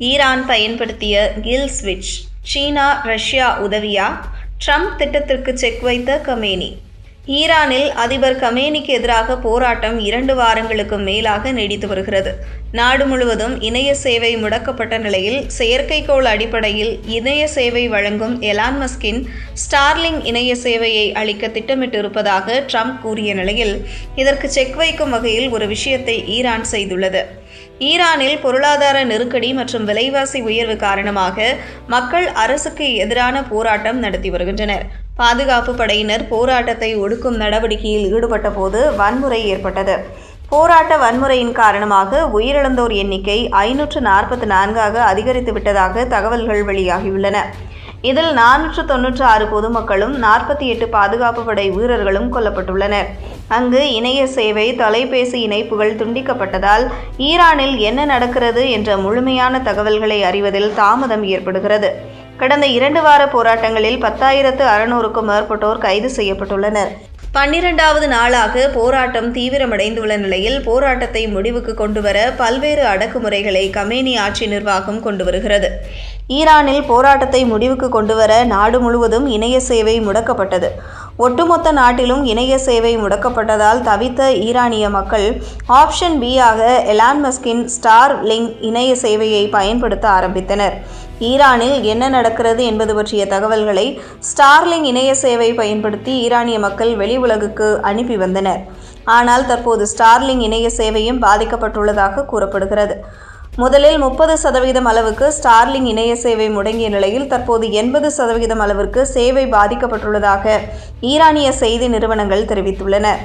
Iran பயன்படுத்திய kill ஸ்விட்ச். சீனா Russia உதவியா? ட்ரம்ப் திட்டத்திற்கு செக் வைத்த கமேனி. ஈரானில் அதிபர் கமேனிக்கு எதிராக போராட்டம் 2 வாரங்களுக்கும் மேலாக நீடித்து வருகிறது. நாடு முழுவதும் இணைய சேவை முடக்கப்பட்ட நிலையில் செயற்கைக்கோள் அடிப்படையில் இணைய சேவை வழங்கும் எலான் மஸ்கின் ஸ்டார்லிங் இணைய சேவையை அளிக்க திட்டமிட்டிருப்பதாக ட்ரம்ப் கூறிய நிலையில் இதற்கு செக் வைக்கும் வகையில் ஒரு விஷயத்தை ஈரான் செய்துள்ளது. ஈரானில் பொருளாதார நெருக்கடி மற்றும் விலைவாசி உயர்வு காரணமாக மக்கள் அரசுக்கு எதிரான போராட்டம் நடத்தி வருகின்றனர். பாதுகாப்பு படையினர் போராட்டத்தை ஒடுக்கும் நடவடிக்கையில் ஈடுபட்ட போது வன்முறை ஏற்பட்டது. போராட்ட வன்முறையின் காரணமாக உயிரிழந்தோர் எண்ணிக்கை 544ஆக அதிகரித்து விட்டதாக தகவல்கள் வெளியாகியுள்ளன. இதில் 496 பொதுமக்களும் 48 பாதுகாப்பு படை வீரர்களும் கொல்லப்பட்டுள்ளனர். அங்கு இணைய சேவை, தொலைபேசி இணைப்புகள் துண்டிக்கப்பட்டதால் ஈரானில் என்ன நடக்கிறது என்ற முழுமையான தகவல்களை அறிவதில் தாமதம் ஏற்படுகிறது. கடந்த 2 வார போராட்டங்களில் 10,600க்கும் மேற்பட்டோர் கைது செய்யப்பட்டுள்ளனர். 12வது நாளாக போராட்டம் தீவிரமடைந்துள்ள நிலையில் போராட்டத்தை முடிவுக்கு கொண்டுவர பல்வேறு அடக்குமுறைகளை கமேனி ஆட்சி நிர்வாகம் கொண்டு வருகிறது. ஈரானில் போராட்டத்தை முடிவுக்கு கொண்டுவர நாடு முழுவதும் இணைய சேவை முடக்கப்பட்டது. ஒட்டுமொத்த நாட்டிலும் இணைய சேவை முடக்கப்பட்டதால் தவித்த ஈரானிய மக்கள் ஆப்ஷன் பி ஆக எலான் மஸ்கின் ஸ்டார்லிங் இணைய சேவையை பயன்படுத்த ஆரம்பித்தனர். ஈரானில் என்ன நடக்கிறது என்பது பற்றிய தகவல்களை ஸ்டார்லிங் இணைய சேவை பயன்படுத்தி ஈரானிய மக்கள் வெளி உலகுக்கு அனுப்பி வந்தனர். ஆனால் தற்போது ஸ்டார்லிங் இணைய சேவையும் பாதிக்கப்பட்டுள்ளதாக கூறப்படுகிறது. முதலில் 30% அளவுக்கு ஸ்டார்லிங் இணைய சேவை முடங்கிய நிலையில் தற்போது 80% அளவிற்கு சேவை பாதிக்கப்பட்டுள்ளதாக ஈரானிய செய்தி நிறுவனங்கள் தெரிவித்துள்ளன.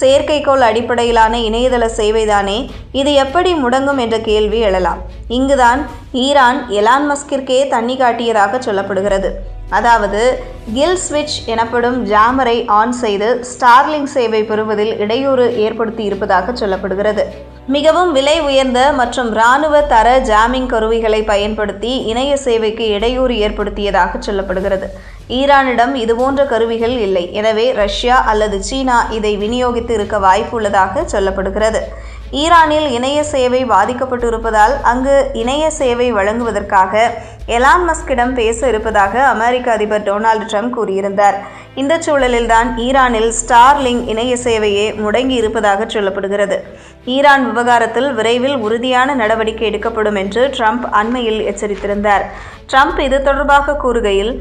செயற்கைக்கோள் அடிப்படையிலான இணையதள சேவைதானே, இது எப்படி முடங்கும் என்ற கேள்வி எழலாம். இங்குதான் ஈரான் எலான் மஸ்கிற்கே தண்ணி காட்டியதாக சொல்லப்படுகிறது. அதாவது கில் ஸ்விட்ச் எனப்படும் ஜாமரை ஆன் செய்து ஸ்டார்லிங் சேவை பெறுவதில் இடையூறு ஏற்படுத்தி இருப்பதாக சொல்லப்படுகிறது. மிகவும் விலை உயர்ந்த மற்றும் இராணுவ தர ஜாமிங் கருவிகளை பயன்படுத்தி இணைய சேவைக்கு இடையூறு ஏற்படுத்தியதாக சொல்லப்படுகிறது. ஈரானிடம் இதுபோன்ற கருவிகள் இல்லை. எனவே ரஷ்யா அல்லது சீனா இதை விநியோகித்து இருக்க வாய்ப்பு உள்ளதாக சொல்லப்படுகிறது. ஈரானில் இணைய சேவை பாதிக்கப்பட்டு இருப்பதால் அங்கு இணைய சேவை வழங்குவதற்காக எலான் மஸ்கிடம் பேச இருப்பதாக அமெரிக்க அதிபர் டொனால்டு ட்ரம்ப் கூறியிருந்தார். இந்த சூழலில்தான் ஈரானில் ஸ்டார்லிங் இணைய சேவையே முடங்கி இருப்பதாக சொல்லப்படுகிறது. ஈரான் விவகாரத்தில் விரைவில் உறுதியான நடவடிக்கை எடுக்கப்படும் என்று ட்ரம்ப் அண்மையில் எச்சரித்திருந்தார். ட்ரம்ப் இது தொடர்பாக கூறுகையில்,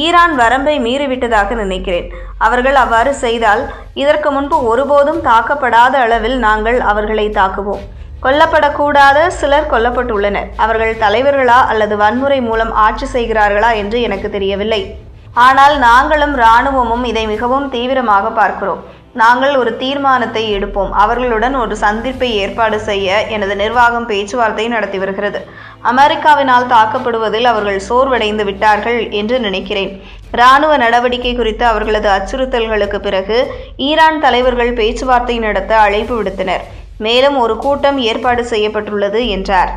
ஈரான் வரம்பை மீறிவிட்டதாக நினைக்கிறேன். அவர்கள் அவ்வாறு செய்தால் இதற்கு முன்பு ஒருபோதும் தாக்கப்படாத அளவில் நாங்கள் அவர்களை தாக்குவோம். கொல்லப்படக்கூடாத சிலர் கொல்லப்பட்டுள்ளனர். அவர்கள் தலைவர்களா அல்லது வன்முறை மூலம் ஆட்சி செய்கிறார்களா என்று எனக்கு தெரியவில்லை. ஆனால் நாங்களும் இராணுவமும் இதை மிகவும் தீவிரமாக பார்க்கிறோம். நாங்கள் ஒரு தீர்மானத்தை எடுப்போம். அவர்களுடன் ஒரு சந்திப்பை ஏற்பாடு செய்ய எனது நிர்வாகம் பேச்சுவார்த்தை நடத்தி வருகிறது. அமெரிக்காவினால் தாக்கப்படுவதில் அவர்கள் சோர்வடைந்து விட்டார்கள் என்று நினைக்கிறேன். இராணுவ நடவடிக்கை குறித்து அவர்களது அச்சுறுத்தல்களுக்கு பிறகு ஈரான் தலைவர்கள் பேச்சுவார்த்தை நடத்த அழைப்பு விடுத்தனர். மேலும் ஒரு கூட்டம் ஏற்பாடு செய்யப்பட்டுள்ளது என்றார்.